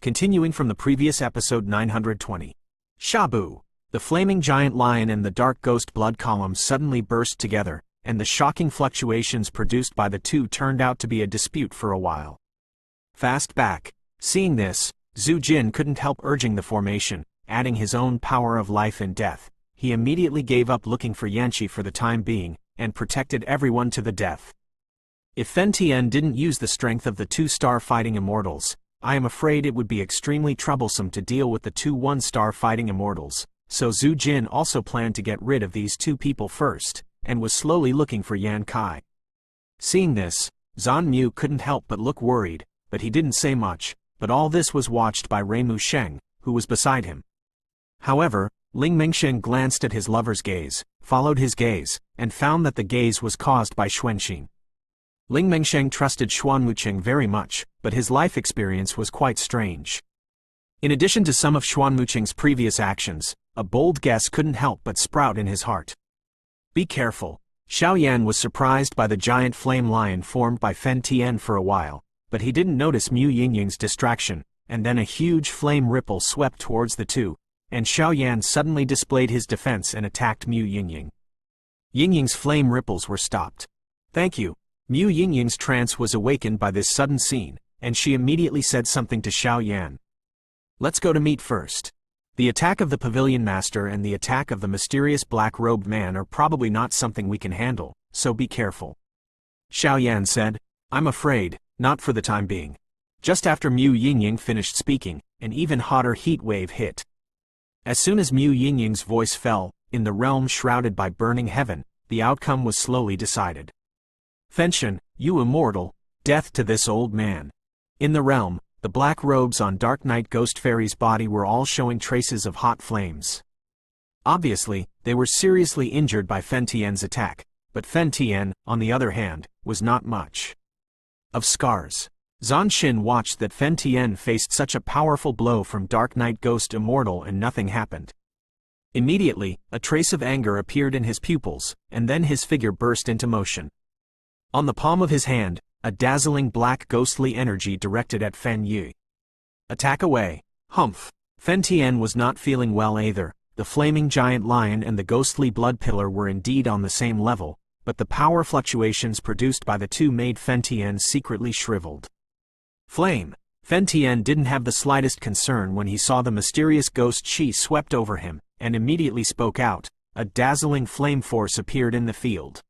Continuing from the previous episode 920. Shabu! The flaming giant lion and the dark ghost blood columns suddenly burst together, and the shocking fluctuations produced by the two turned out to be a dispute for a while. Fast back. Seeing this, Zhu Jin couldn't help urging the formation, adding his own power of life and death. He immediately gave up looking for Yanqi for the time being, and protected everyone to the death. If Fen Tian didn't use the strength of the two-star fighting immortals, I am afraid it would be extremely troublesome to deal with the two one-star fighting immortals, so Zhu Jin also planned to get rid of these two people first, and was slowly looking for Yan Kai. Seeing this, Zhan Mu couldn't help but look worried, but he didn't say much, but all this was watched by Reimu Sheng, who was beside him. However, Ling Mingsheng glanced at his lover's gaze, followed his gaze, and found that the gaze was caused by Xuanxin. Ling Mingsheng trusted Xuanmucheng very much, but his life experience was quite strange. In addition to some of Xuanmucheng's previous actions, a bold guess couldn't help but sprout in his heart. Be careful. Xiao Yan was surprised by the giant flame lion formed by Fen Tian for a while, but he didn't notice Mu Yingying's distraction, and then a huge flame ripple swept towards the two, and Xiao Yan suddenly displayed his defense and attacked Mu Yingying. Yingying's flame ripples were stopped. Thank you. Mu Yingying's trance was awakened by this sudden scene, and she immediately said something to Xiao Yan. Let's go to meet first. The attack of the Pavilion Master and the attack of the mysterious black-robed man are probably not something we can handle, so be careful. Xiao Yan said, I'm afraid, not for the time being. Just after Mu Yingying finished speaking, an even hotter heat wave hit. As soon as Mu Yingying's voice fell, in the realm shrouded by burning heaven, the outcome was slowly decided. Fenshin, you immortal, death to this old man. In the realm, the black robes on Dark Knight Ghost Fairy's body were all showing traces of hot flames. Obviously, they were seriously injured by Fen Tian's attack, but Fen Tian, on the other hand, was not much of scars. Zhan Xin watched that Fen Tian faced such a powerful blow from Dark Knight Ghost Immortal and nothing happened. Immediately, a trace of anger appeared in his pupils, and then his figure burst into motion. On the palm of his hand, a dazzling black ghostly energy directed at Fen Yi. Attack away. Humph. Fen Tian was not feeling well either. The flaming giant lion and the ghostly blood pillar were indeed on the same level, but the power fluctuations produced by the two made Fen Tian secretly shriveled. Flame. Fen Tian didn't have the slightest concern when he saw the mysterious ghost Qi swept over him, and immediately spoke out. A dazzling flame force appeared in the field.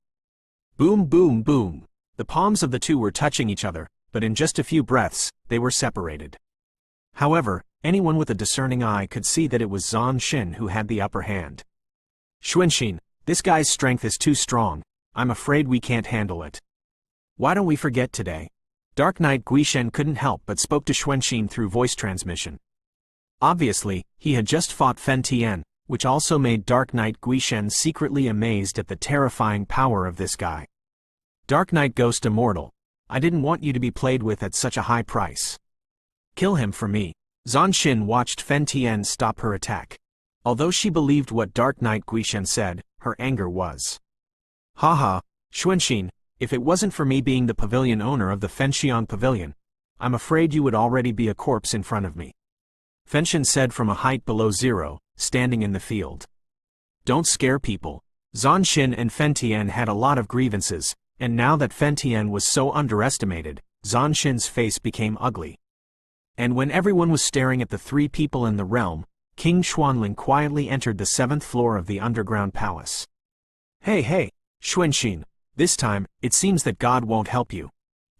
Boom boom boom. The palms of the two were touching each other, but in just a few breaths, they were separated. However, anyone with a discerning eye could see that it was Zhan Xin who had the upper hand. Xuanxin, this guy's strength is too strong. I'm afraid we can't handle it. Why don't we forget today? Dark Knight Guishen couldn't help but spoke to Xuanxin through voice transmission. Obviously, he had just fought Fen Tian, which also made Dark Knight Guishen secretly amazed at the terrifying power of this guy. Dark Knight Ghost Immortal, I didn't want you to be played with at such a high price. Kill him for me. Zhan Xin watched Fen Tian stop her attack. Although she believed what Dark Knight Guishen said, her anger was. Haha, Xuanxin, if it wasn't for me being the pavilion owner of the Fenxiang Pavilion, I'm afraid you would already be a corpse in front of me. Fenshin said from a height below zero, standing in the field. Don't scare people. Zhan Xin and Fen Tian had a lot of grievances, and now that Fen Tian was so underestimated, Zhan Xin's face became ugly. And when everyone was staring at the three people in the realm, King Xuanling quietly entered the 7th floor of the underground palace. Hey, Xuanxin, this time, it seems that God won't help you.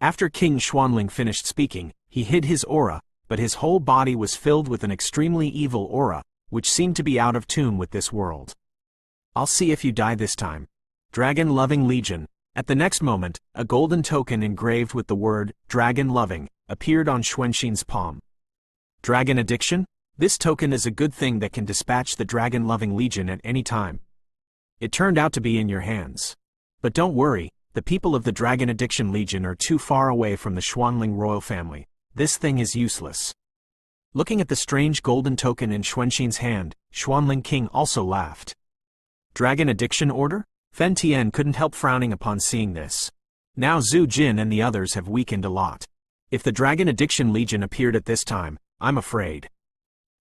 After King Xuanling finished speaking, he hid his aura, but his whole body was filled with an extremely evil aura, which seemed to be out of tune with this world. I'll see if you die this time. Dragon-loving Legion. At the next moment, a golden token engraved with the word, Dragon-loving, appeared on Xuanxin's palm. Dragon addiction? This token is a good thing that can dispatch the Dragon-loving Legion at any time. It turned out to be in your hands. But don't worry, the people of the Dragon Addiction Legion are too far away from the Xuanling royal family. This thing is useless. Looking at the strange golden token in Xuanxin's hand, Xuanling King also laughed. Dragon Addiction Order? Fen Tian couldn't help frowning upon seeing this. Now Zhu Jin and the others have weakened a lot. If the Dragon Addiction Legion appeared at this time, I'm afraid.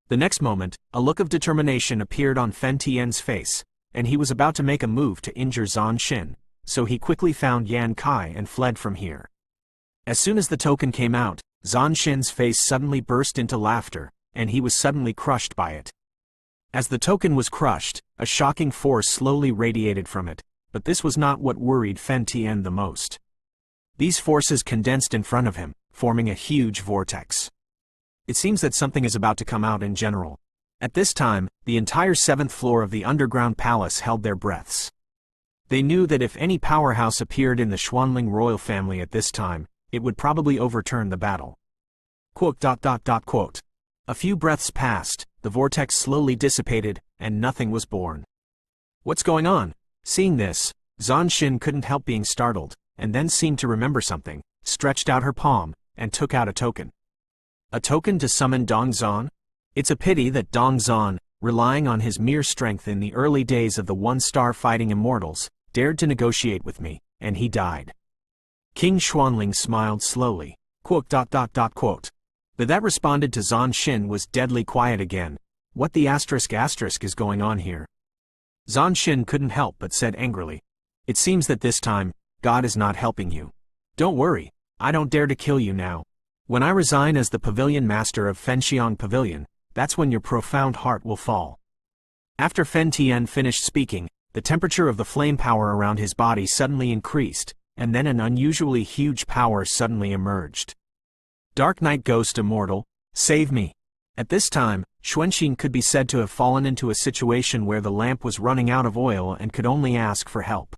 The next moment, a look of determination appeared on Fen Tian's face, and he was about to make a move to injure Zan Xin, so he quickly found Yan Kai and fled from here. As soon as the token came out, Zan Xin's face suddenly burst into laughter, and he was suddenly crushed by it. As the token was crushed, a shocking force slowly radiated from it, but this was not what worried Fen Tian the most. These forces condensed in front of him, forming a huge vortex. It seems that something is about to come out in general. At this time, the entire 7th floor of the underground palace held their breaths. They knew that if any powerhouse appeared in the Xuanling royal family at this time, it would probably overturn the battle. A few breaths passed, the vortex slowly dissipated, and nothing was born. What's going on? Seeing this, Zan Xin couldn't help being startled, and then seemed to remember something, stretched out her palm, and took out a token. A token to summon Dong Zan? It's a pity that Dong Zan, relying on his mere strength in the early days of the one-star fighting immortals, dared to negotiate with me, and he died. King Xuanling smiled slowly. But that responded to Zan Xin was deadly quiet again. What the asterisk is going on here? Zan Xin couldn't help but said angrily. It seems that this time, God is not helping you. Don't worry, I don't dare to kill you now. When I resign as the pavilion master of Fenxiang Pavilion, that's when your profound heart will fall. After Fen Tian finished speaking, the temperature of the flame power around his body suddenly increased, and then an unusually huge power suddenly emerged. Dark Knight Ghost Immortal, save me. At this time, Xuanxin could be said to have fallen into a situation where the lamp was running out of oil and could only ask for help.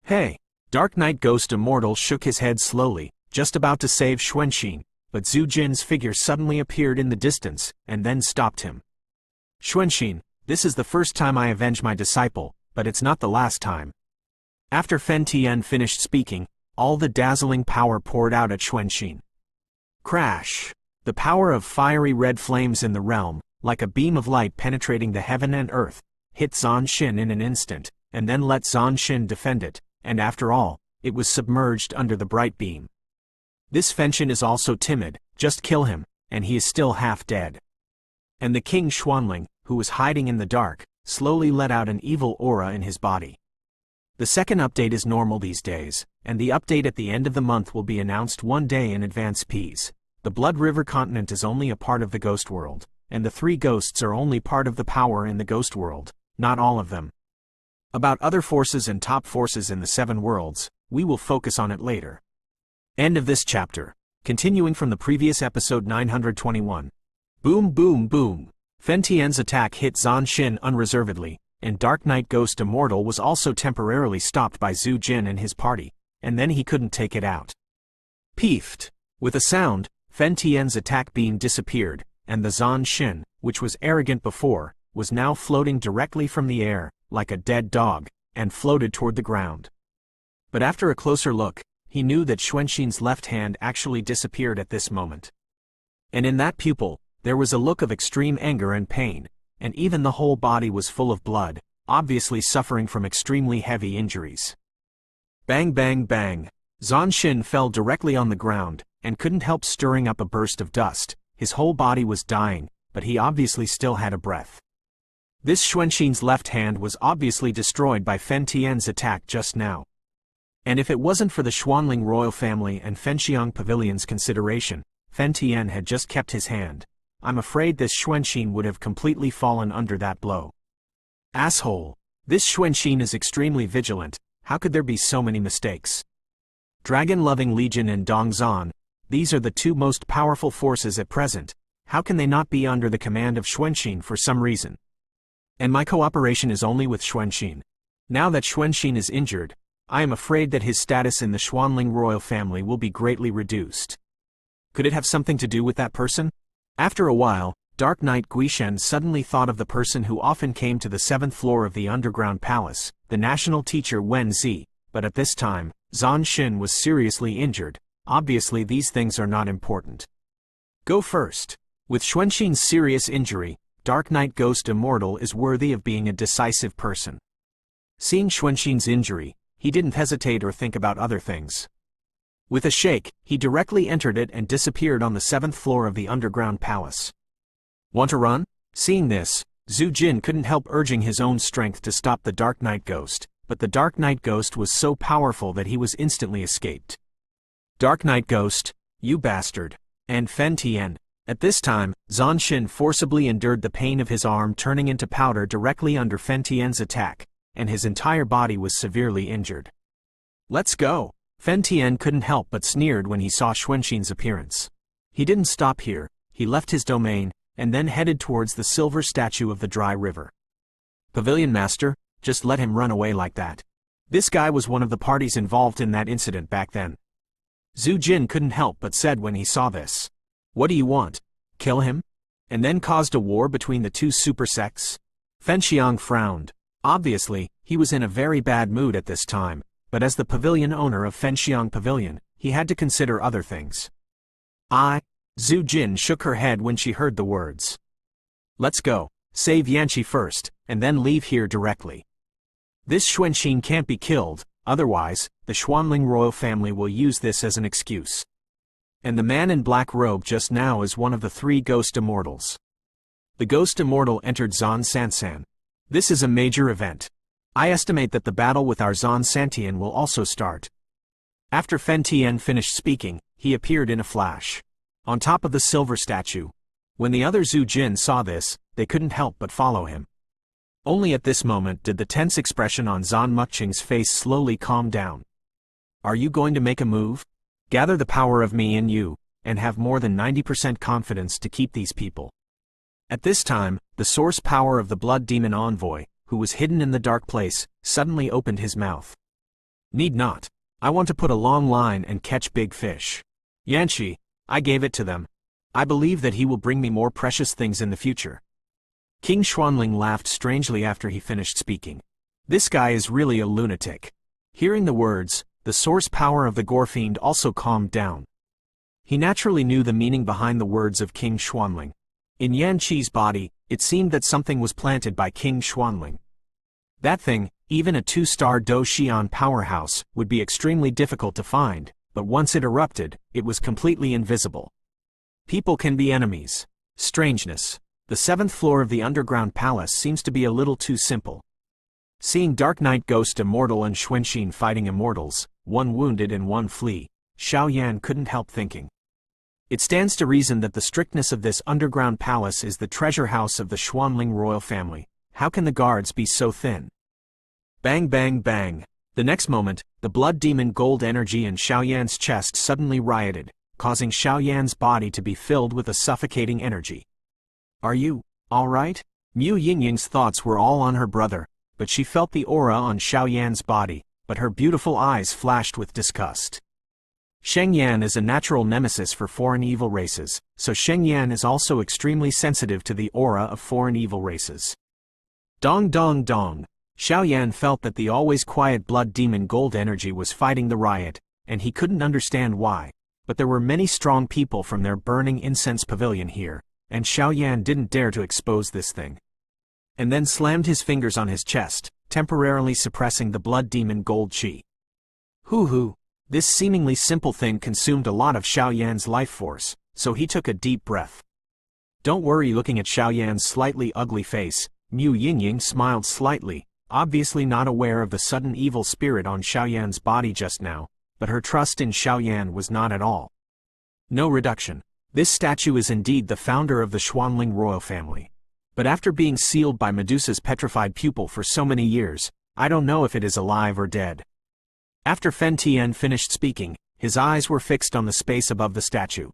Hey! Dark Knight Ghost Immortal shook his head slowly, just about to save Xuanxin, but Zhu Jin's figure suddenly appeared in the distance, and then stopped him. Xuanxin, this is the first time I avenge my disciple, but it's not the last time. After Fen Tian finished speaking, all the dazzling power poured out at Xuanxin. Crash! The power of fiery red flames in the realm, like a beam of light penetrating the heaven and earth, hit Zan Xin in an instant, and then let Zan Xin defend it, and after all, it was submerged under the bright beam. This Fenxian is also timid, just kill him, and he is still half dead. And the King Xuanling, who was hiding in the dark, slowly let out an evil aura in his body. The second update is normal these days, and the update at the end of the month will be announced one day in advance. The Blood River continent is only a part of the ghost world, and the 3 ghosts are only part of the power in the ghost world, not all of them. About other forces and top forces in the 7 worlds, we will focus on it later. End of this chapter. Continuing from the previous episode 921. Boom boom boom. Fen Tian's attack hit Zan Xin unreservedly, and Dark Knight Ghost Immortal was also temporarily stopped by Zhu Jin and his party, and then he couldn't take it out. Peefed. With a sound, Fen Tian's attack beam disappeared, and the Zan Xin, which was arrogant before, was now floating directly from the air, like a dead dog, and floated toward the ground. But after a closer look, he knew that Xuanxin's left hand actually disappeared at this moment. And in that pupil, there was a look of extreme anger and pain, and even the whole body was full of blood, obviously suffering from extremely heavy injuries. Bang bang bang. Zan Xin fell directly on the ground, and couldn't help stirring up a burst of dust. His whole body was dying, but he obviously still had a breath. This Xuanxin's left hand was obviously destroyed by Fen Tian's attack just now. And if it wasn't for the Xuanling royal family and Fenxiang Pavilion's consideration, Fen Tian had just kept his hand. I'm afraid this Xuanxin would have completely fallen under that blow. Asshole! This Xuanxin is extremely vigilant, how could there be so many mistakes? Dragon-loving Legion and Dong Zan, these are the 2 most powerful forces at present, how can they not be under the command of Xuanxin for some reason? And my cooperation is only with Xuanxin. Now that Xuanxin is injured, I am afraid that his status in the Xuanling royal family will be greatly reduced. Could it have something to do with that person? After a while, Dark Knight Guishen suddenly thought of the person who often came to the 7th floor of the underground palace, the national teacher Wen Zi, but at this time, Zan Xin was seriously injured. Obviously these things are not important. Go first. With Xuanxin's serious injury, Dark Knight Ghost Immortal is worthy of being a decisive person. Seeing Xuanxin's injury, he didn't hesitate or think about other things. With a shake, he directly entered it and disappeared on the 7th floor of the underground palace. Want to run? Seeing this, Zhu Jin couldn't help urging his own strength to stop the Dark Knight Ghost, but the Dark Knight Ghost was so powerful that he was instantly escaped. Dark Knight Ghost, you bastard! And Fen Tian. At this time, Zhan Xin forcibly endured the pain of his arm turning into powder directly under Fen Tian's attack, and his entire body was severely injured. Let's go! Fen Tian couldn't help but sneered when he saw Xuanxin's appearance. He didn't stop here, he left his domain, and then headed towards the silver statue of the dry river. Pavilion Master, just let him run away like that. This guy was one of the parties involved in that incident back then. Zhu Jin couldn't help but said when he saw this. What do you want? Kill him? And then caused a war between the two super sects? Fenxiang frowned. Obviously, he was in a very bad mood at this time, but as the pavilion owner of Fenxiang Pavilion, he had to consider other things. Zhu Jin shook her head when she heard the words. Let's go, save Yanqi first, and then leave here directly. This Xuanxin can't be killed, otherwise, the Xuanling royal family will use this as an excuse. And the man in black robe just now is one of the 3 ghost immortals. The ghost immortal entered Zhan Sansan. This is a major event. I estimate that the battle with our Zhan Santian will also start. After Fen Tian finished speaking, he appeared in a flash. On top of the silver statue. When the other Zhu Jin saw this, they couldn't help but follow him. Only at this moment did the tense expression on Zhan Muqing's face slowly calm down. Are you going to make a move? Gather the power of me in you, and have more than 90% confidence to keep these people. At this time, the source power of the Blood Demon Envoy, who was hidden in the dark place, suddenly opened his mouth. Need not. I want to put a long line and catch big fish. Yanqi, I gave it to them. I believe that he will bring me more precious things in the future. King Xuanling laughed strangely after he finished speaking. This guy is really a lunatic. Hearing the words, the source power of the Gore-Fiend also calmed down. He naturally knew the meaning behind the words of King Xuanling. In Yanqi's body, it seemed that something was planted by King Xuanling. That thing, even a 2-star Do Xian powerhouse, would be extremely difficult to find, but once it erupted, it was completely invisible. People can be enemies. Strangeness. The 7th floor of the underground palace seems to be a little too simple. Seeing Dark Knight Ghost Immortal and Xuanxin fighting immortals, one wounded and one flee, Xiao Yan couldn't help thinking. It stands to reason that the strictness of this underground palace is the treasure house of the Xuanling royal family. How can the guards be so thin? Bang bang bang. The next moment, the blood demon gold energy in Xiao Yan's chest suddenly rioted, causing Xiao Yan's body to be filled with a suffocating energy. Are you all right? Mu Yingying's thoughts were all on her brother, but she felt the aura on Xiao Yan's body, but her beautiful eyes flashed with disgust. Sheng Yan is a natural nemesis for foreign evil races, so Sheng Yan is also extremely sensitive to the aura of foreign evil races. Dong dong dong. Xiao Yan felt that the always quiet blood demon gold energy was fighting the riot, and he couldn't understand why, but there were many strong people from their burning incense pavilion here, and Xiao Yan didn't dare to expose this thing. And then slammed his fingers on his chest, temporarily suppressing the blood demon gold chi. Hoo. This seemingly simple thing consumed a lot of Xiao Yan's life force, so he took a deep breath. Don't worry. Looking at Xiao Yan's slightly ugly face, Mu Yingying smiled slightly, obviously not aware of the sudden evil spirit on Xiao Yan's body just now, but her trust in Xiao Yan was not at all. No reduction. This statue is indeed the founder of the Xuanling royal family. But after being sealed by Medusa's petrified pupil for so many years, I don't know if it is alive or dead. After Fen Tian finished speaking, his eyes were fixed on the space above the statue.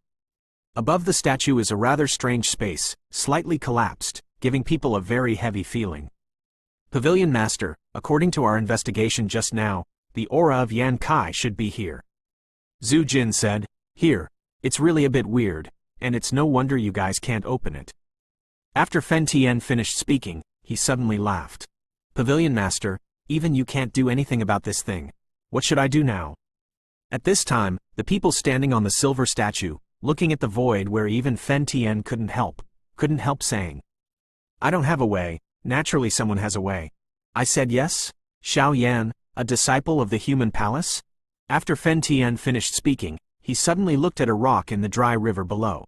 Above the statue is a rather strange space, slightly collapsed, giving people a very heavy feeling. Pavilion Master, according to our investigation just now, the aura of Yan Kai should be here. Zhu Jin said, Here. It's really a bit weird, and it's no wonder you guys can't open it. After Fen Tian finished speaking, he suddenly laughed. Pavilion Master, even you can't do anything about this thing. What should I do now? At this time, the people standing on the silver statue, looking at the void where even Fen Tian couldn't help saying. I don't have a way. Naturally someone has a way. I said yes? Xiao Yan, a disciple of the human palace? After Fen Tian finished speaking, he suddenly looked at a rock in the dry river below.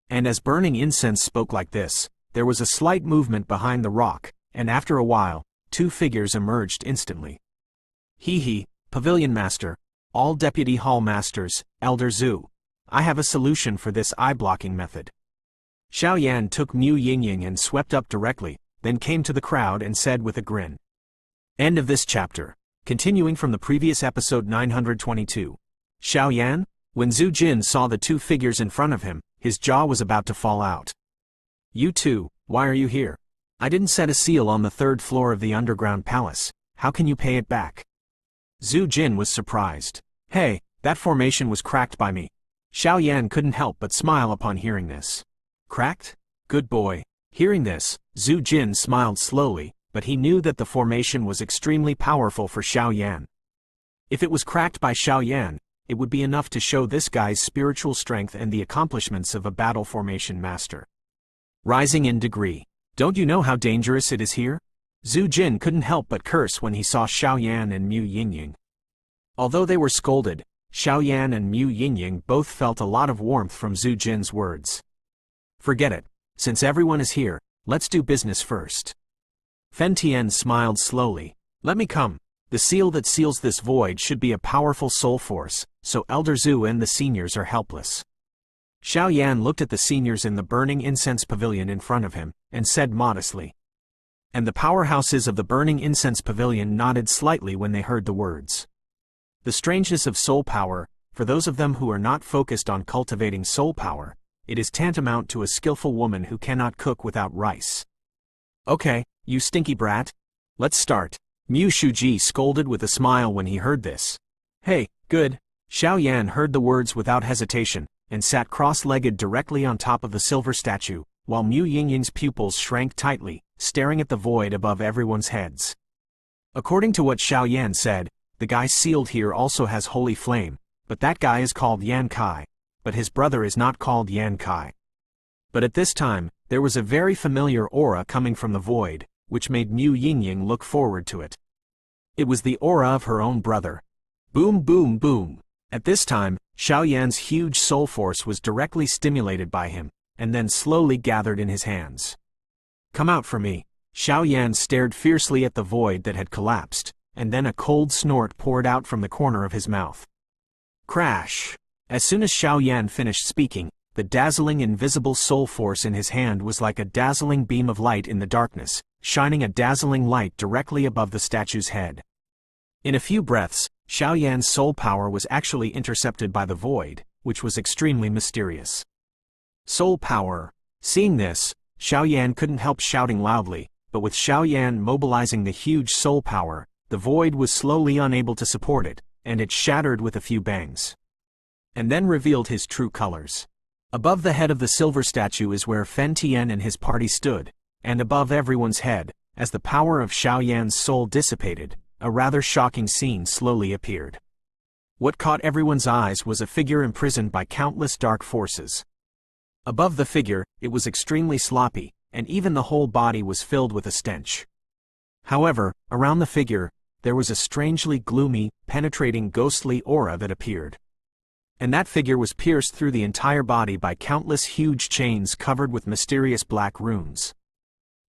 And as burning incense spoke like this, there was a slight movement behind the rock, and after a while, 2 figures emerged instantly. He, Pavilion Master, all Deputy Hall Masters, Elder Zhu. I have a solution for this eye-blocking method. Xiao Yan took Mu Yingying and swept up directly, then came to the crowd and said with a grin. End of this chapter. Continuing from the previous episode 922. Xiao Yan? When Zhu Jin saw the 2 figures in front of him, his jaw was about to fall out. You two, why are you here? I didn't set a seal on the 3rd floor of the underground palace. How can you pay it back? Zhu Jin was surprised. Hey, that formation was cracked by me. Xiao Yan couldn't help but smile upon hearing this. Cracked? Good boy. Hearing this, Zhu Jin smiled slowly, but he knew that the formation was extremely powerful for Xiao Yan. If it was cracked by Xiao Yan, it would be enough to show this guy's spiritual strength and the accomplishments of a battle formation master. Rising in degree. Don't you know how dangerous it is here? Zhu Jin couldn't help but curse when he saw Xiao Yan and Mu Yingying. Although they were scolded, Xiao Yan and Mu Yingying both felt a lot of warmth from Zhu Jin's words. Forget it. Since everyone is here, let's do business first. Fen Tian smiled slowly. Let me come. The seal that seals this void should be a powerful soul force, so Elder Zhu and the seniors are helpless. Xiao Yan looked at the seniors in the burning incense pavilion in front of him, and said modestly. And the powerhouses of the burning incense pavilion nodded slightly when they heard the words. The strangeness of soul power, for those of them who are not focused on cultivating soul power, it is tantamount to a skillful woman who cannot cook without rice. Okay, you stinky brat. Let's start. Mu Shuji scolded with a smile when he heard this. Hey, good. Xiao Yan heard the words without hesitation, and sat cross-legged directly on top of the silver statue, while Mu Yingying's pupils shrank tightly, staring at the void above everyone's heads. According to what Xiao Yan said, the guy sealed here also has holy flame, but that guy is called Yan Kai, but his brother is not called Yan Kai. But at this time, there was a very familiar aura coming from the void, which made Mu Yingying look forward to it. It was the aura of her own brother. Boom boom boom. At this time, Xiao Yan's huge soul force was directly stimulated by him, and then slowly gathered in his hands. Come out for me. Xiao Yan stared fiercely at the void that had collapsed, and then a cold snort poured out from the corner of his mouth. Crash! As soon as Xiao Yan finished speaking, the dazzling invisible soul force in his hand was like a dazzling beam of light in the darkness, shining a dazzling light directly above the statue's head. In a few breaths, Xiao Yan's soul power was actually intercepted by the void, which was extremely mysterious. Soul power. Seeing this, Xiao Yan couldn't help shouting loudly, but with Xiao Yan mobilizing the huge soul power, the void was slowly unable to support it, and it shattered with a few bangs. And then revealed his true colors. Above the head of the silver statue is where Fen Tian and his party stood, and above everyone's head, as the power of Xiao Yan's soul dissipated, a rather shocking scene slowly appeared. What caught everyone's eyes was a figure imprisoned by countless dark forces. Above the figure, it was extremely sloppy, and even the whole body was filled with a stench. However, around the figure, there was a strangely gloomy, penetrating ghostly aura that appeared. And that figure was pierced through the entire body by countless huge chains covered with mysterious black runes.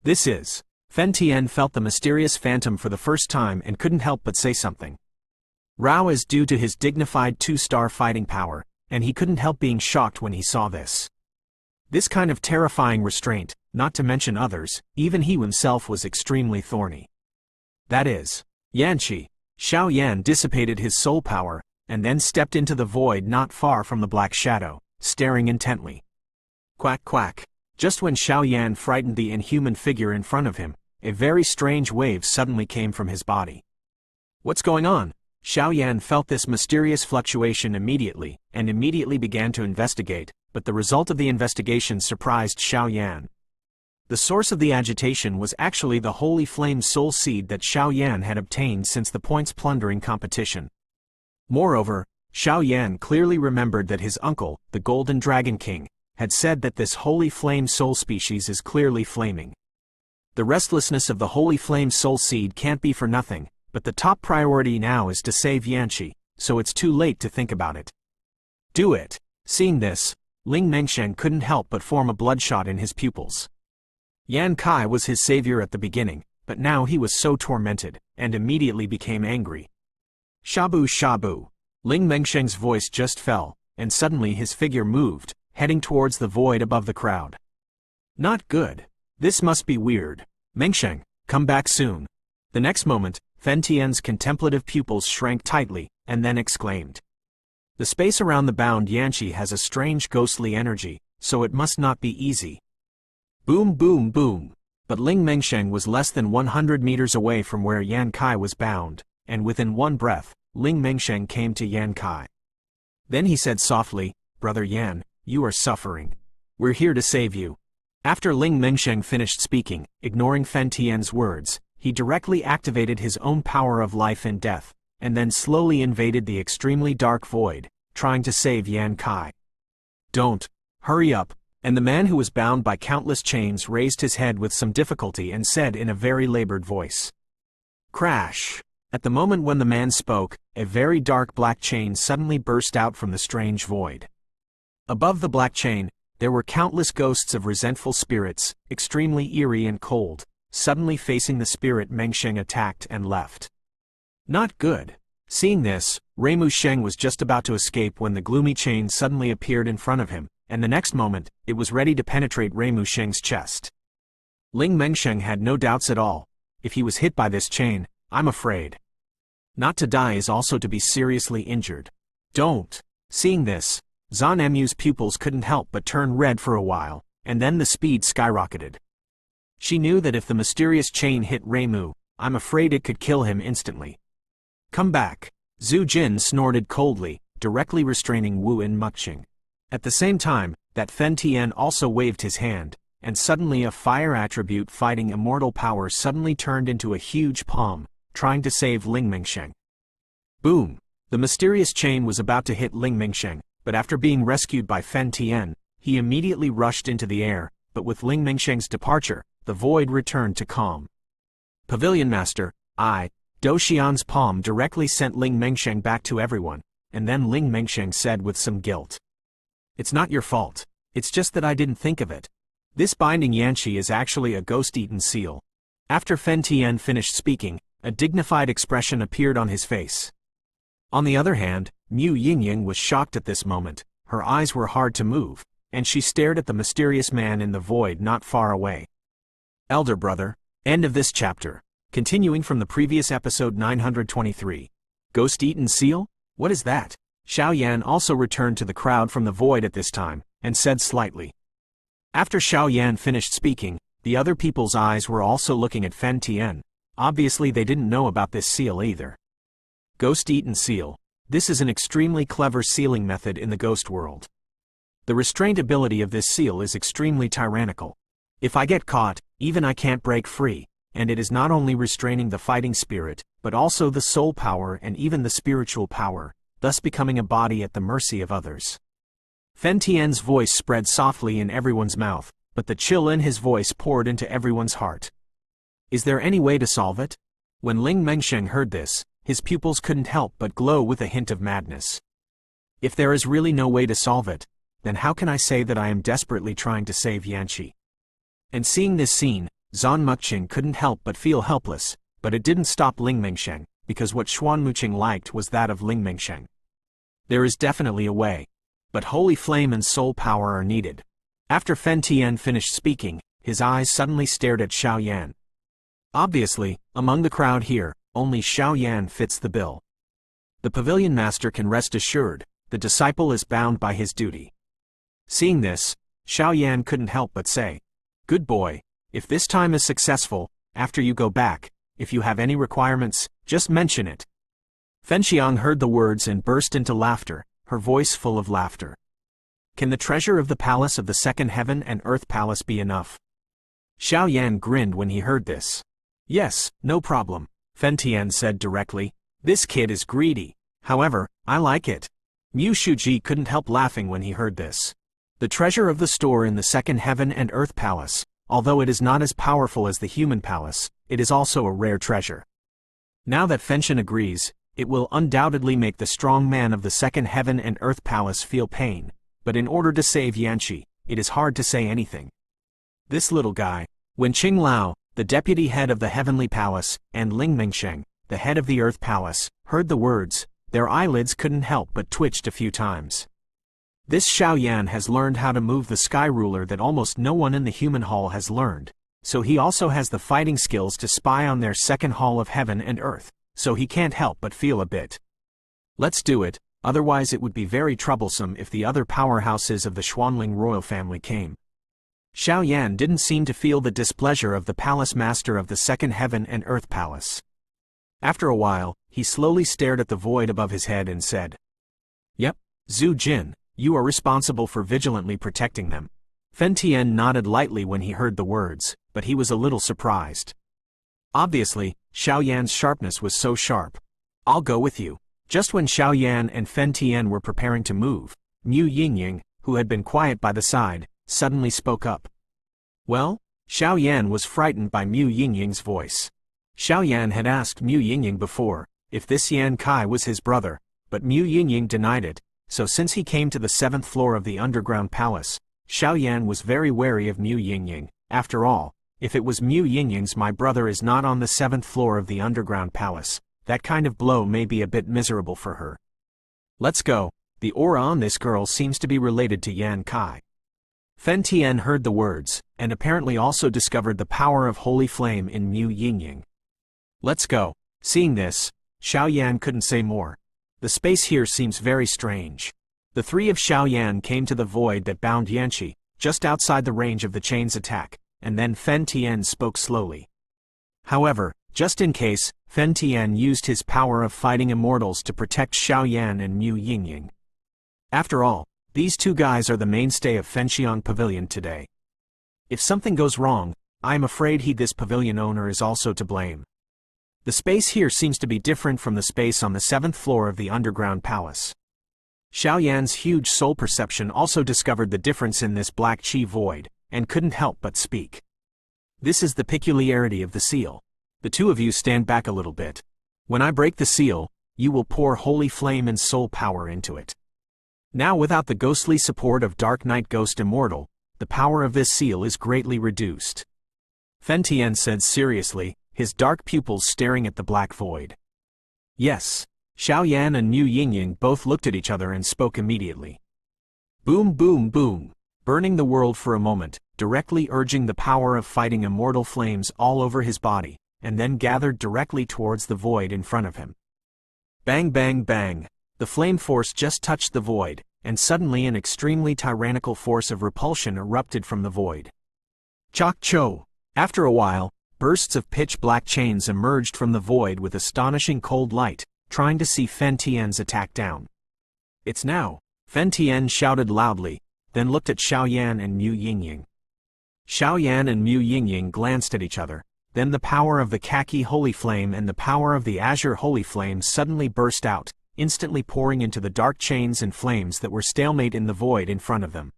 This is. Fen Tian felt the mysterious phantom for the first time and couldn't help but say something. Rao is due to his dignified 2-star fighting power, and he couldn't help being shocked when he saw this. This kind of terrifying restraint, not to mention others, even he himself was extremely thorny. That is. Yanqi. Xiao Yan dissipated his soul power, and then stepped into the void not far from the black shadow, staring intently. Quack quack. Just when Xiao Yan frightened the inhuman figure in front of him, a very strange wave suddenly came from his body. What's going on? Xiao Yan felt this mysterious fluctuation immediately, and immediately began to investigate, but the result of the investigation surprised Xiao Yan. The source of the agitation was actually the holy flame soul seed that Xiao Yan had obtained since the points plundering competition. Moreover, Xiao Yan clearly remembered that his uncle, the Golden Dragon King, had said that this holy flame soul species is clearly flaming. The restlessness of the holy flame soul seed can't be for nothing, but the top priority now is to save Yanqi, so it's too late to think about it. Do it. Seeing this, Ling Mengsheng couldn't help but form a bloodshot in his pupils. Yan Kai was his savior at the beginning, but now he was so tormented, and immediately became angry. Shabu shabu. Ling Mengsheng's voice just fell, and suddenly his figure moved, heading towards the void above the crowd. Not good. This must be weird. Mengsheng, come back soon. The next moment, Fen Tian's contemplative pupils shrank tightly, and then exclaimed. The space around the bound Yanqi has a strange ghostly energy, so it must not be easy. Boom boom boom. But Ling Mengsheng was less than 100 meters away from where Yan Kai was bound, and within one breath, Ling Mengsheng came to Yan Kai. Then he said softly, Brother Yan, you are suffering. We're here to save you. After Ling Mengsheng finished speaking, ignoring Fen Tian's words, he directly activated his own power of life and death, and then slowly invaded the extremely dark void, trying to save Yan Kai. Don't. Hurry up. And the man who was bound by countless chains raised his head with some difficulty and said in a very labored voice. Crash. At the moment when the man spoke, a very dark black chain suddenly burst out from the strange void. Above the black chain, there were countless ghosts of resentful spirits, extremely eerie and cold, suddenly facing the spirit Mengsheng attacked and left. Not good. Seeing this, Reimu Sheng was just about to escape when the gloomy chain suddenly appeared in front of him, and the next moment, it was ready to penetrate Reimu Sheng's chest. Ling Mengsheng had no doubts at all. If he was hit by this chain, I'm afraid. Not to die is also to be seriously injured. Don't. Seeing this, Zhan Mu's pupils couldn't help but turn red for a while, and then the speed skyrocketed. She knew that if the mysterious chain hit Reimu, I'm afraid it could kill him instantly. Come back. Zhu Jin snorted coldly, directly restraining Wu In Mukching. At the same time, that Fen Tian also waved his hand, and suddenly a fire attribute fighting immortal power suddenly turned into a huge palm, trying to save Ling Mengsheng. Boom! The mysterious chain was about to hit Ling Mengsheng, but after being rescued by Fen Tian, he immediately rushed into the air, but with Ling Mengsheng's departure, the void returned to calm. Pavilion Master, Do Xian's palm directly sent Ling Mengsheng back to everyone, and then Ling Mengsheng said with some guilt. It's not your fault. It's just that I didn't think of it. This binding Yanqi is actually a ghost-eaten seal. After Fen Tian finished speaking, a dignified expression appeared on his face. On the other hand, Mu Yingying was shocked at this moment. Her eyes were hard to move, and she stared at the mysterious man in the void not far away. Elder brother, end of this chapter. Continuing from the previous episode 923. Ghost-eaten seal? What is that? Xiao Yan also returned to the crowd from the void at this time, and said slightly. After Xiao Yan finished speaking, the other people's eyes were also looking at Fen Tian. Obviously they didn't know about this seal either. Ghost-eaten seal. This is an extremely clever sealing method in the ghost world. The restraint ability of this seal is extremely tyrannical. If I get caught, even I can't break free, and it is not only restraining the fighting spirit, but also the soul power and even the spiritual power, thus becoming a body at the mercy of others. Fen Tian's voice spread softly in everyone's mouth, but the chill in his voice poured into everyone's heart. Is there any way to solve it? When Ling Mengsheng heard this, his pupils couldn't help but glow with a hint of madness. If there is really no way to solve it, then how can I say that I am desperately trying to save Yanqi? And seeing this scene, Zhan Mukching couldn't help but feel helpless, but it didn't stop Ling Mengsheng, because what Xuan Muqing liked was that of Ling Mengsheng. There is definitely a way. But holy flame and soul power are needed. After Fen Tian finished speaking, his eyes suddenly stared at Xiao Yan. Obviously, among the crowd here, only Xiao Yan fits the bill. The pavilion master can rest assured, the disciple is bound by his duty. Seeing this, Xiao Yan couldn't help but say, Good boy, if this time is successful, after you go back, if you have any requirements, just mention it. Fen Xiang heard the words and burst into laughter, her voice full of laughter. Can the treasure of the palace of the second heaven and earth palace be enough? Xiao Yan grinned when he heard this. Yes, no problem, Fen Tian said directly. This kid is greedy. However, I like it. Mu Shuji couldn't help laughing when he heard this. The treasure of the store in the second heaven and earth palace, although it is not as powerful as the human palace, it is also a rare treasure. Now that Fenshin agrees, It will undoubtedly make the strong man of the second heaven and earth palace feel pain, but in order to save Yanqi, it is hard to say anything. This little guy. When Qing Lao, the deputy head of the heavenly palace, and Ling Mingsheng, the head of the earth palace, heard the words, their eyelids couldn't help but twitched a few times. This Xiao Yan has learned how to move the sky ruler that almost no one in the human hall has learned, so he also has the fighting skills to spy on their second hall of heaven and earth, so he can't help but feel a bit. Let's do it, otherwise it would be very troublesome if the other powerhouses of the Xuanling royal family came. Xiao Yan didn't seem to feel the displeasure of the palace master of the second heaven and earth palace. After a while, he slowly stared at the void above his head and said, "Yep, Zhu Jin, you are responsible for vigilantly protecting them." Fen Tian nodded lightly when he heard the words, but he was a little surprised. Obviously, Xiao Yan's sharpness was so sharp. "I'll go with you." Just when Xiao Yan and Fen Tian were preparing to move, Mu Yingying, who had been quiet by the side, suddenly spoke up. Well? Xiao Yan was frightened by Mu Yingying's voice. Xiao Yan had asked Mu Yingying before if this Yan Kai was his brother, but Mu Yingying denied it, so since he came to the 7th floor of the underground palace, Xiao Yan was very wary of Mu Yingying. After all, if it was Mu Yingying's "my brother is not on the 7th floor of the underground palace," that kind of blow may be a bit miserable for her. Let's go. The aura on this girl seems to be related to Yan Kai. Fen Tian heard the words, and apparently also discovered the power of holy flame in Mu Yingying. Let's go. Seeing this, Xiao Yan couldn't say more. The space here seems very strange. The three of Xiao Yan came to the void that bound Yanqi, just outside the range of the chain's attack, and then Fen Tian spoke slowly. However, just in case, Fen Tian used his power of fighting immortals to protect Xiao Yan and Mu Yingying. After all, these two guys are the mainstay of Fenxiang Pavilion today. If something goes wrong, I am afraid this pavilion owner is also to blame. The space here seems to be different from the space on the 7th floor of the underground palace. Xiao Yan's huge soul perception also discovered the difference in this black chi void, and couldn't help but speak. This is the peculiarity of the seal. The two of you stand back a little bit. When I break the seal, you will pour holy flame and soul power into it. Now without the ghostly support of Dark Knight Ghost Immortal, the power of this seal is greatly reduced. Fen Tian said seriously, his dark pupils staring at the black void. Yes. Xiao Yan and Mu Yingying both looked at each other and spoke immediately. Boom boom boom, burning the world for a moment, directly urging the power of fighting immortal flames all over his body, and then gathered directly towards the void in front of him. Bang bang bang. The flame force just touched the void, and suddenly an extremely tyrannical force of repulsion erupted from the void. Chok cho! After a while, bursts of pitch-black chains emerged from the void with astonishing cold light, trying to see Fen Tian's attack down. It's now! Fen Tian shouted loudly, then looked at Xiao Yan and Mu Yingying. Xiao Yan and Mu Yingying glanced at each other, then the power of the khaki holy flame and the power of the azure holy flame suddenly burst out, instantly pouring into the dark chains and flames that were stalemate in the void in front of them.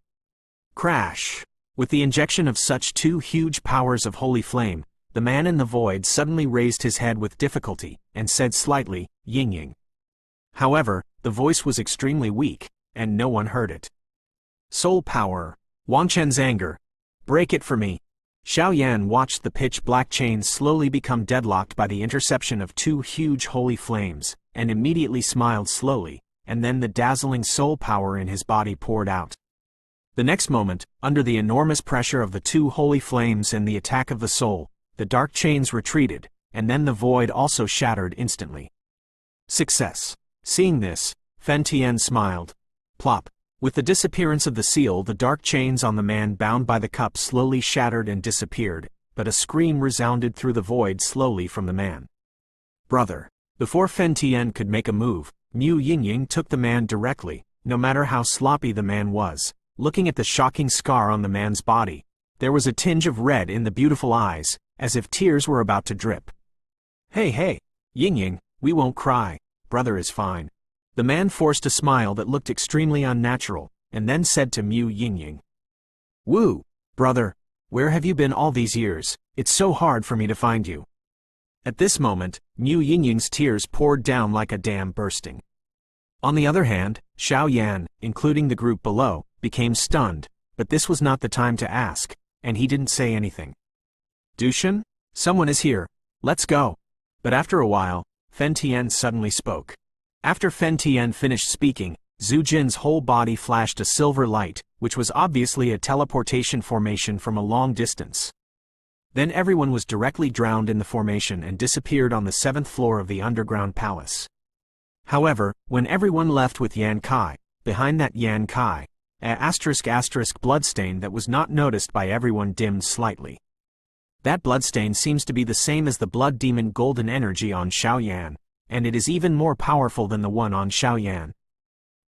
Crash! With the injection of such two huge powers of holy flame, the man in the void suddenly raised his head with difficulty, and said slightly, "Yingying." However, the voice was extremely weak, and no one heard it. Soul power! Wangchen's anger! Break it for me! Xiao Yan watched the pitch-black chains slowly become deadlocked by the interception of two huge holy flames, and immediately smiled slowly, and then the dazzling soul power in his body poured out. The next moment, under the enormous pressure of the two holy flames and the attack of the soul, the dark chains retreated, and then the void also shattered instantly. Success! Seeing this, Fen Tian smiled. Plop! With the disappearance of the seal, the dark chains on the man bound by the cup slowly shattered and disappeared, but a scream resounded through the void slowly from the man. Brother! Before Fen Tian could make a move, Mu Yingying took the man directly, no matter how sloppy the man was. Looking at the shocking scar on the man's body, there was a tinge of red in the beautiful eyes, as if tears were about to drip. Hey, Yingying, we won't cry, brother is fine. The man forced a smile that looked extremely unnatural, and then said to Mu Yingying. Woo, brother, where have you been all these years? It's so hard for me to find you. At this moment, Mu Yingying's tears poured down like a dam bursting. On the other hand, Xiao Yan, including the group below, became stunned, but this was not the time to ask, and he didn't say anything. Dushan? Someone is here. Let's go. But after a while, Fen Tian suddenly spoke. After Fen Tian finished speaking, Zhu Jin's whole body flashed a silver light, which was obviously a teleportation formation from a long distance. Then everyone was directly drowned in the formation and disappeared on the 7th floor of the underground palace. However, when everyone left with Yan Kai, behind that Yan Kai, *** bloodstain that was not noticed by everyone dimmed slightly. That bloodstain seems to be the same as the blood demon golden energy on Xiao Yan, and it is even more powerful than the one on Xiao Yan.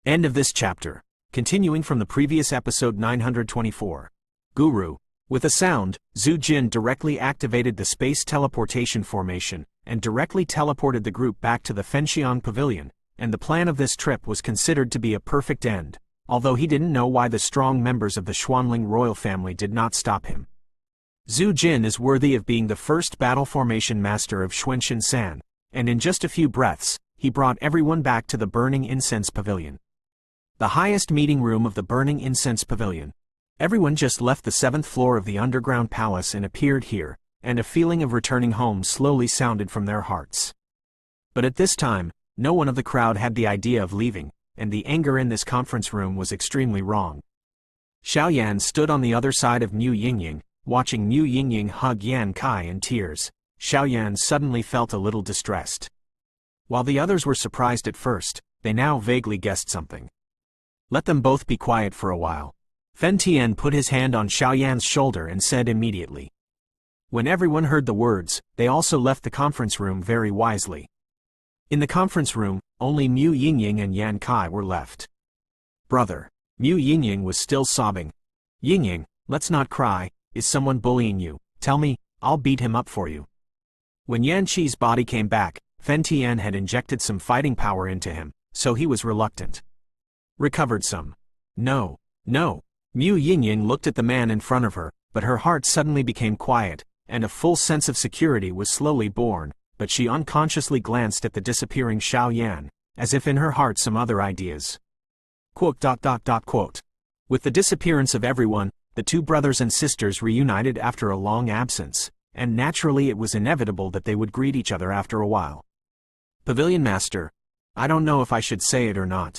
End of this chapter. Continuing from the previous episode 924. Guru. With a sound, Zhu Jin directly activated the space teleportation formation, and directly teleported the group back to the Fenxiang Pavilion, and the plan of this trip was considered to be a perfect end, although he didn't know why the strong members of the Xuanling royal family did not stop him. Zhu Jin is worthy of being the first battle formation master of Xuanxin San, and in just a few breaths, he brought everyone back to the Burning Incense Pavilion. The highest meeting room of the Burning Incense Pavilion. Everyone just left the 7th floor of the underground palace and appeared here, and a feeling of returning home slowly sounded from their hearts. But at this time, no one of the crowd had the idea of leaving, and the anger in this conference room was extremely wrong. Xiao Yan stood on the other side of Mu Yingying, watching Mu Yingying hug Yan Kai in tears. Xiao Yan suddenly felt a little distressed. While the others were surprised at first, they now vaguely guessed something. Let them both be quiet for a while. Fen Tian put his hand on Xiao Yan's shoulder and said immediately. When everyone heard the words, they also left the conference room very wisely. In the conference room, only Mu Yingying and Yan Kai were left. Brother. Mu Yingying was still sobbing. Yingying, let's not cry. Is someone bullying you? Tell me, I'll beat him up for you. When Yan Qi's body came back, Fen Tian had injected some fighting power into him, so he was reluctant. Recovered some. No. Mu Yingying looked at the man in front of her, but her heart suddenly became quiet, and a full sense of security was slowly born, but she unconsciously glanced at the disappearing Xiao Yan, as if in her heart some other ideas. With the disappearance of everyone, the two brothers and sisters reunited after a long absence, and naturally it was inevitable that they would greet each other after a while. Pavilion Master. I don't know if I should say it or not.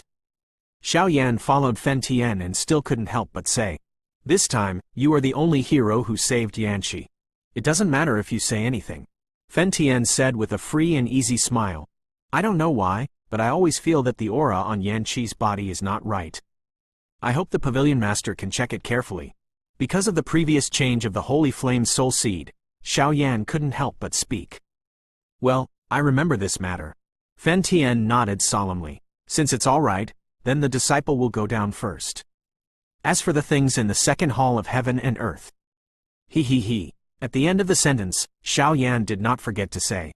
Xiao Yan followed Fen Tian and still couldn't help but say. This time, you are the only hero who saved Yanqi. It doesn't matter if you say anything. Fen Tian said with a free and easy smile. I don't know why, but I always feel that the aura on Yanqi's body is not right. I hope the Pavilion Master can check it carefully. Because of the previous change of the Holy Flame Soul Seed, Xiao Yan couldn't help but speak. Well, I remember this matter. Fen Tian nodded solemnly. Since it's all right, then the disciple will go down first. As for the things in the second hall of heaven and earth. He. At the end of the sentence, Xiao Yan did not forget to say.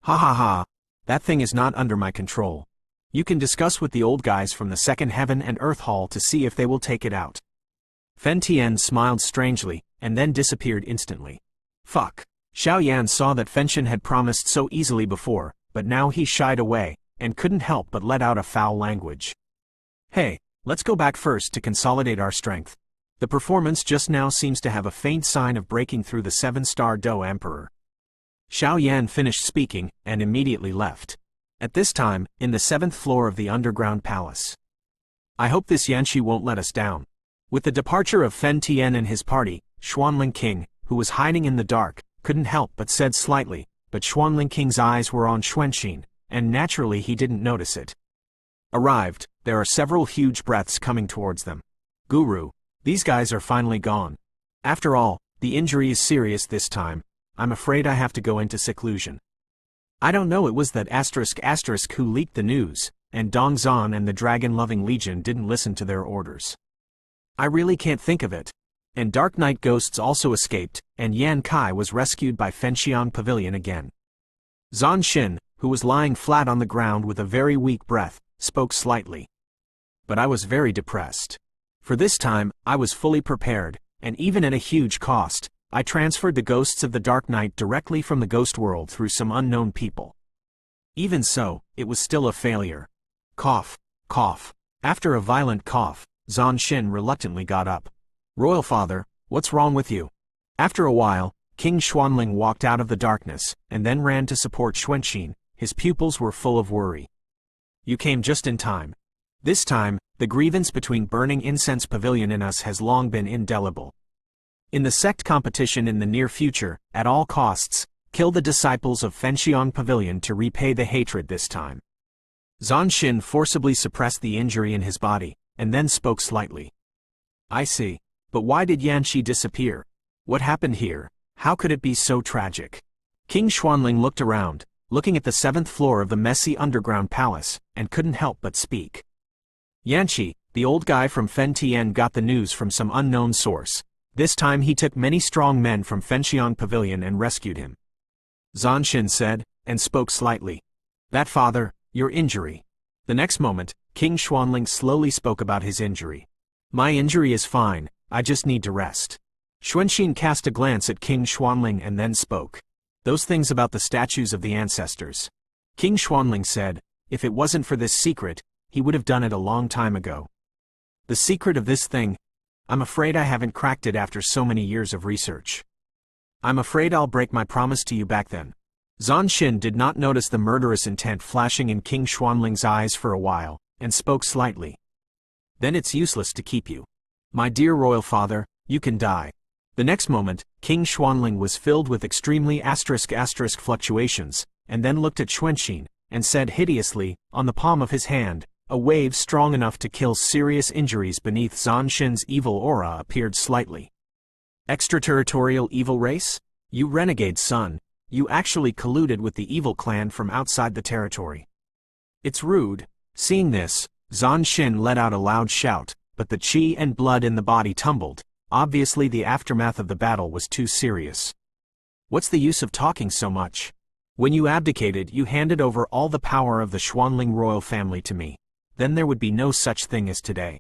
Ha. That thing is not under my control. You can discuss with the old guys from the second heaven and earth hall to see if they will take it out. Fen Tian smiled strangely, and then disappeared instantly. Fuck. Xiao Yan saw that Fenshin had promised so easily before, but now he shied away, and couldn't help but let out a foul language. Hey, let's go back first to consolidate our strength. The performance just now seems to have a faint sign of breaking through the 7-star Do Emperor. Xiao Yan finished speaking, and immediately left. At this time, in the 7th floor of the underground palace. I hope this Yanqi won't let us down. With the departure of Fen Tian and his party, Xuanling King, who was hiding in the dark, couldn't help but said slightly, but Xuanling King's eyes were on Xuanxin, and naturally he didn't notice it. Arrived, there are several huge breaths coming towards them. Guru, these guys are finally gone. After all, the injury is serious this time. I'm afraid I have to go into seclusion. I don't know, it was that ** who leaked the news, and Dong Zhan and the dragon-loving legion didn't listen to their orders. I really can't think of it. And Dark Knight ghosts also escaped, and Yan Kai was rescued by Fenxiang Pavilion again. Zhan Xin, who was lying flat on the ground with a very weak breath, spoke slightly. But I was very depressed. For this time, I was fully prepared, and even at a huge cost, I transferred the ghosts of the Dark Knight directly from the ghost world through some unknown people. Even so, it was still a failure. Cough, cough. After a violent cough, Zhan Xin reluctantly got up. Royal Father, what's wrong with you? After a while, King Xuanling walked out of the darkness, and then ran to support Xuanqin. His pupils were full of worry. You came just in time. This time, the grievance between Burning Incense Pavilion and us has long been indelible. In the sect competition in the near future, at all costs, kill the disciples of Fenxiang Pavilion to repay the hatred this time. Zhan Xin forcibly suppressed the injury in his body, and then spoke slightly. I see. But why did Yanxi disappear? What happened here? How could it be so tragic? King Xuanling looked around, looking at the 7th floor of the messy underground palace, and couldn't help but speak. Yanxi, the old guy from Fen Tian, got the news from some unknown source. This time he took many strong men from Fenxiang Pavilion and rescued him. Zhan Xin said, and spoke slightly. That father, your injury. The next moment, King Xuanling slowly spoke about his injury. My injury is fine, I just need to rest. Xuanqin cast a glance at King Xuanling and then spoke. Those things about the statues of the ancestors. King Xuanling said, if it wasn't for this secret, he would have done it a long time ago. The secret of this thing? I'm afraid I haven't cracked it after so many years of research. I'm afraid I'll break my promise to you back then. Zhan Xin did not notice the murderous intent flashing in King Xuanling's eyes for a while, and spoke slightly. Then it's useless to keep you. My dear royal father, you can die. The next moment, King Xuanling was filled with extremely asterisk fluctuations, and then looked at Xuanqin, and said hideously, on the palm of his hand, a wave strong enough to kill serious injuries beneath Zhan Xin's evil aura appeared slightly. Extraterritorial evil race? You renegade son, you actually colluded with the evil clan from outside the territory. It's rude. Seeing this, Zhan Xin let out a loud shout, but the qi and blood in the body tumbled. Obviously the aftermath of the battle was too serious. What's the use of talking so much? When you abdicated, you handed over all the power of the Xuanling royal family to me. Then there would be no such thing as today.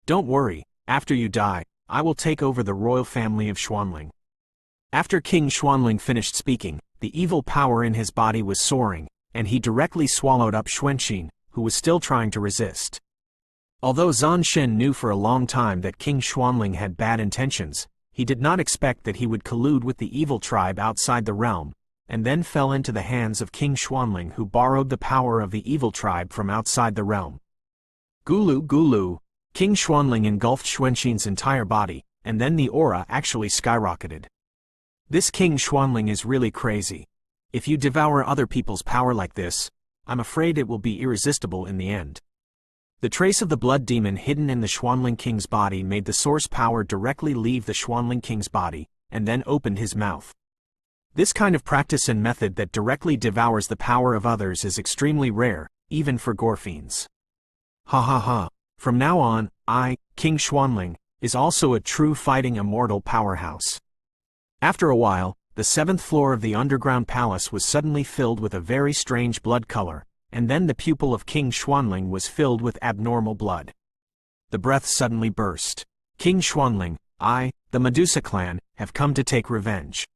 Don't worry, after you die, I will take over the royal family of Xuanling. After King Xuanling finished speaking, the evil power in his body was soaring, and he directly swallowed up Xuanqin, who was still trying to resist. Although Zhan Xin knew for a long time that King Xuanling had bad intentions, he did not expect that he would collude with the evil tribe outside the realm, and then fell into the hands of King Xuanling, who borrowed the power of the evil tribe from outside the realm. Gulu gulu. King Xuanling engulfed Xuanqin's entire body, and then the aura actually skyrocketed. This King Xuanling is really crazy. If you devour other people's power like this, I'm afraid it will be irresistible in the end. The trace of the blood demon hidden in the Xuanling King's body made the source power directly leave the Xuanling King's body, and then opened his mouth. This kind of practice and method that directly devours the power of others is extremely rare, even for gore fiends. Ha ha ha. From now on, I, King Xuanling, is also a true fighting immortal powerhouse. After a while, the 7th floor of the underground palace was suddenly filled with a very strange blood color, and then the pupil of King Xuanling was filled with abnormal blood. The breath suddenly burst. King Xuanling, I, the Medusa clan, have come to take revenge.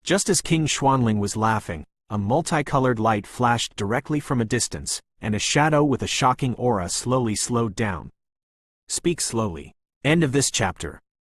Just as King Xuanling was laughing, a multicolored light flashed directly from a distance, and a shadow with a shocking aura slowly slowed down. Speak slowly. End of this chapter.